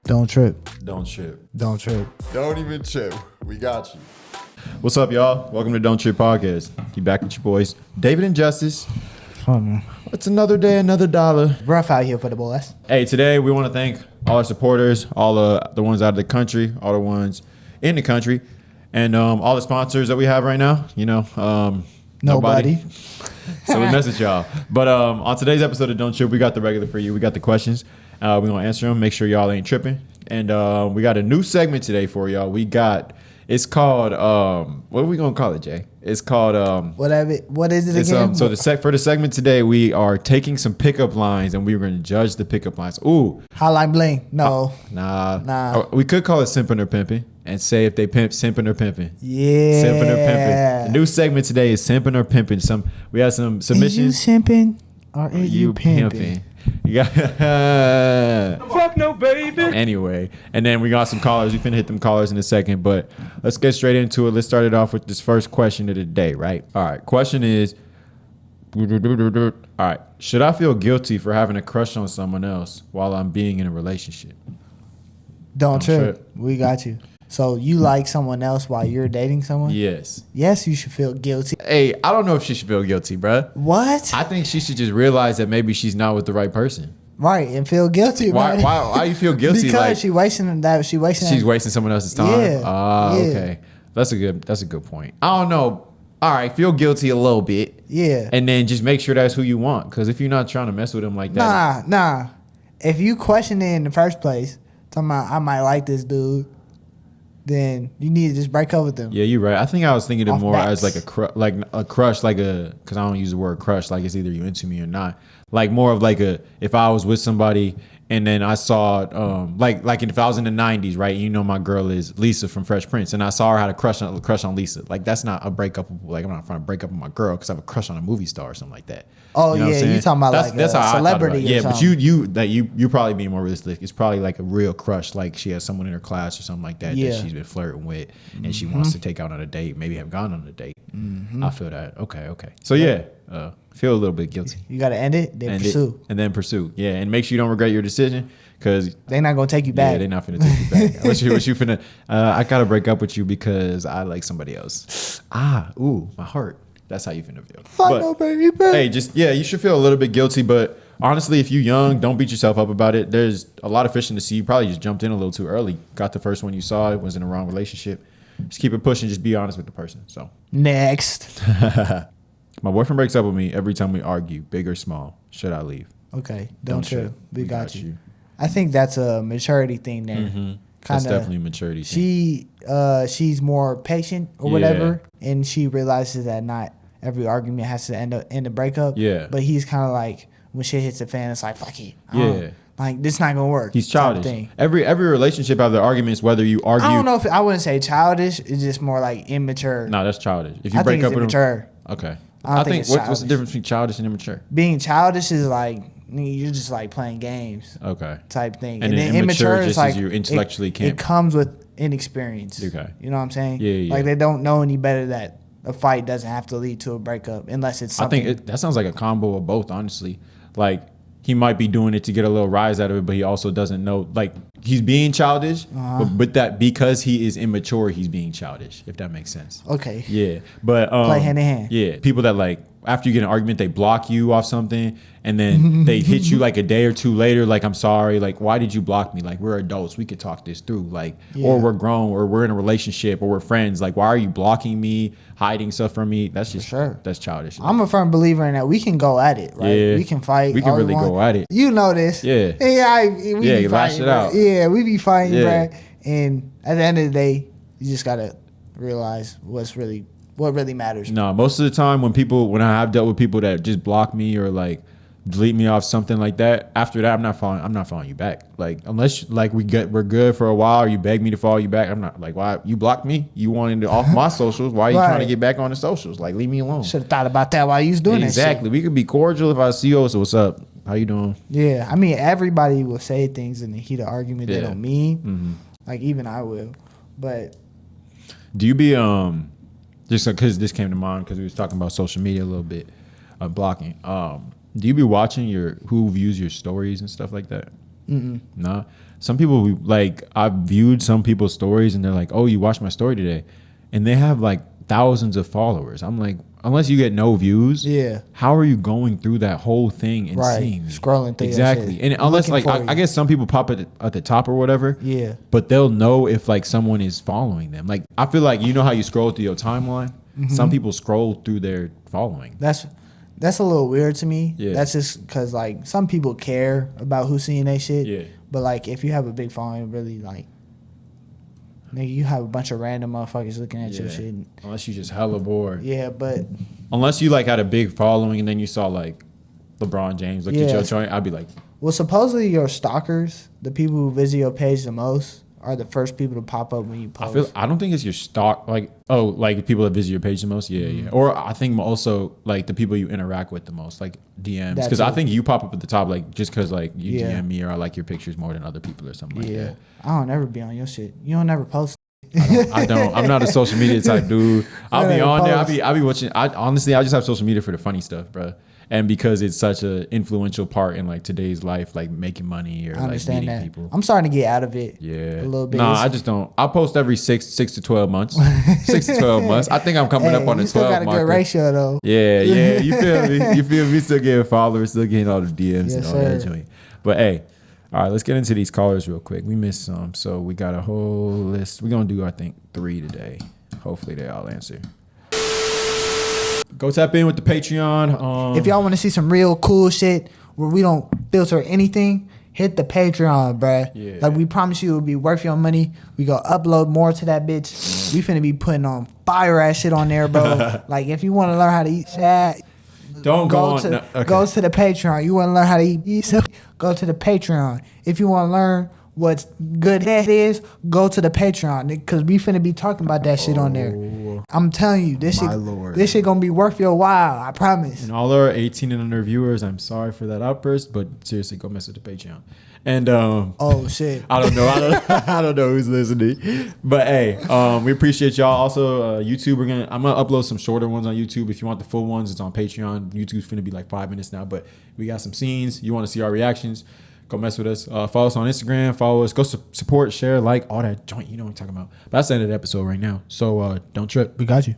Don't trip. Don't trip. Don't trip. Don't even trip. We got you. What's up, y'all? Welcome to Don't Trip Podcast. You back with your boys, David and Justice. Fun, man. It's another day, another dollar. Rough out here for the boys. Hey, today we want to thank all our supporters, all the ones out of the country, all the ones in the country, and all the sponsors that we have right now. Nobody. So we message y'all. But on today's episode of Don't Trip, we got the regular for you. We got the questions. We're going to answer them. Make sure y'all ain't tripping. And we got a new segment today for y'all. It's called, what are we going to call it, Jay? It's called... What is it again? So for the segment today, we are taking some pickup lines and we're going to judge the pickup lines. Ooh. Hotline bling. No. Nah. We could call it simping or pimping and say if they pimp, simping or pimping. Yeah. Simping or pimping. The new segment today is simping or pimping. We have some submissions. Is you simping or is you pimping? You got Fuck no, baby. Anyway, and then we got some callers. We finna hit them callers in a second, but let's get straight into it. Let's start it off with this first question of the day, right? All right. Question is, all right, should I feel guilty for having a crush on someone else while I'm being in a relationship? Don't trip. We got you. So you like someone else while you're dating someone? Yes. Yes, you should feel guilty. Hey, I don't know if she should feel guilty, bruh. What? I think she should just realize that maybe she's not with the right person. Right, and feel guilty about it. Why you feel guilty? Because she's wasting someone else's time. Yeah. Okay. That's a good point. I don't know. All right, feel guilty a little bit. Yeah. And then just make sure that's who you want. Because if you're not trying to mess with him like that. Nah. If you question it in the first place, talking about I might like this dude, then you need to just break up with them. Yeah, you're right. I think I was thinking it Off more backs. as like a crush, because I don't use the word crush, like it's either you into me or not. Like more of like if I was with somebody and then I saw like if I was in the 90s, right? You know my girl is Lisa from Fresh Prince, and I saw her had a crush on Lisa. Like that's not a breakup. Like I'm not trying to break up with my girl because I have a crush on a movie star or something like that. Oh, you know yeah, you talking about that's a celebrity or yeah, something. but you probably being more realistic. It's probably like a real crush, like she has someone in her class or something like that that she's been flirting with, and she wants to take out on a date, maybe have gone on a date. I feel that. Okay. So yeah, feel a little bit guilty. You got to end it, then pursue. And then pursue. Yeah, and make sure you don't regret your decision because they're not going to take you back. Yeah, they're not finna take you back. what you finna, I got to break up with you because I like somebody else. My heart. That's how you finna feel. Fuck no, baby. Hey, you should feel a little bit guilty, but honestly, if you're young, don't beat yourself up about it. There's a lot of fish in the sea. You probably just jumped in a little too early. Got the first one you saw, it was in the wrong relationship. Just keep it pushing. Just be honest with the person. So next. My boyfriend breaks up with me every time we argue, big or small. Should I leave? Okay, don't trip. We got you. I think that's a maturity thing there. Mm-hmm. That's definitely a maturity thing. She's more patient or whatever, and she realizes that not every argument has to end a breakup. Yeah. But he's kind of like, when shit hits the fan, it's like, fuck it. Yeah. Like, this not gonna work. He's childish. Every relationship have their arguments, whether you argue. I don't know if I wouldn't say childish. It's just more like immature. No, that's childish. If you I break think up it's with immature. him, okay. I think what's the difference between childish and immature? Being childish is like you're just like playing games. Okay. Type thing. And then immature is like you intellectually can't. It comes with inexperience. Okay. You know what I'm saying? Yeah. Like they don't know any better that a fight doesn't have to lead to a breakup unless it's something. I think that sounds like a combo of both, honestly. Like he might be doing it to get a little rise out of it, but he also doesn't know. Like he's being childish, but that because he is immature, he's being childish. If that makes sense. Okay. Yeah, but play hand in hand. Yeah, people that like after you get an argument, they block you off something, and then they hit you like a day or two later. Like, I'm sorry. Like, why did you block me? Like, we're adults. We could talk this through. Like, or we're grown, or we're in a relationship, or we're friends. Like, why are you blocking me, hiding stuff from me? That's just that's childish. I'm a firm believer in that. We can go at it, right? Yeah. We can fight. We can really go at it. You know this. Yeah. We be lash fighting, it out. Yeah, we be fighting, Yeah. bro. And at the end of the day, you just gotta realize what really matters. No, most of the time when I have dealt with people that just block me or like delete me off something like that, after that I'm not following you back. Like unless like we're good for a while or you beg me to follow you back, I'm not like, why you blocked me? You wanted to off my socials. Why are you trying to get back on the socials? Like leave me alone. Should have thought about that while you was doing exactly. We could be cordial if I see you. So what's up? How you doing? Yeah, I mean everybody will say things in the heat of argument they don't mean. Mm-hmm. Like even I will. But do you be just because this came to mind because we was talking about social media a little bit, blocking. Do you be watching who views your stories and stuff like that? Nah. Some people like I've viewed some people's stories and they're like, "Oh, you watched my story today," and they have like thousands of followers. I'm like, unless you get no views, how are you going through that whole thing and seeing me? Scrolling through exactly? And unless like I guess some people pop it at the top or whatever. Yeah. But they'll know if like someone is following them. Like I feel like you know how you scroll through your timeline. Some people scroll through their following. That's a little weird to me. Yeah. That's just because like some people care about who's seeing their shit. Yeah. But like if you have a big following, really like, nigga, you have a bunch of random motherfuckers looking at your shit. Unless you just hella bored. Yeah, but unless you like had a big following and then you saw like LeBron James look at your joint, I'd be like, well, supposedly your stalkers, the people who visit your page the most, are the first people to pop up when you post. I don't think it's your stock, like people that visit your page the most. Yeah. Or I think also like the people you interact with the most, like DMs, because I think you pop up at the top like just because like you DM me or I like your pictures more than other people or something like that. I don't ever be on your shit. You don't ever post. I don't. I'm not a social media type dude. I'll be on there. I'll be watching. I just have social media for the funny stuff, bro. And because it's such an influential part in like today's life, like making money or like meeting people. I'm starting to get out of it. Yeah, a little bit. Nah, I just don't. I post every 6 to 12 months. 6 to 12 months. I think I'm coming up on the 12 still got a marker. good ratio though. Yeah. You feel me? You feel me? Still getting followers, still getting all the DMs and all that joint. But hey, all right, let's get into these callers real quick. We missed some, so we got a whole list. We're gonna do I think 3 today. Hopefully they all answer. Go tap in with the Patreon. If y'all want to see some real cool shit where we don't filter anything, hit the Patreon, bruh. Yeah. Like we promise you, it'll be worth your money. We gonna upload more to that bitch. We finna be putting on fire ass shit on there, bro. Like if you want to learn how to eat sad, don't go to the Patreon. You want to learn how to eat so go to the Patreon. If you want to learn what's good head is, go to the Patreon, because we finna be talking about that shit on there. I'm telling you, this shit gonna be worth your while. I promise. And all our 18 and under viewers, I'm sorry for that outburst, but seriously, go mess with the Patreon. And oh shit, I don't know, I don't know who's listening, but hey, we appreciate y'all. Also, YouTube, I'm gonna upload some shorter ones on YouTube. If you want the full ones, it's on Patreon. YouTube's finna be like 5 minutes now, but we got some scenes. You want to see our reactions? Go mess with us. Follow us on Instagram. Follow us. Go support, share, like, all that joint. You know what I'm talking about. But that's the end of the episode right now. So don't trip. We got you.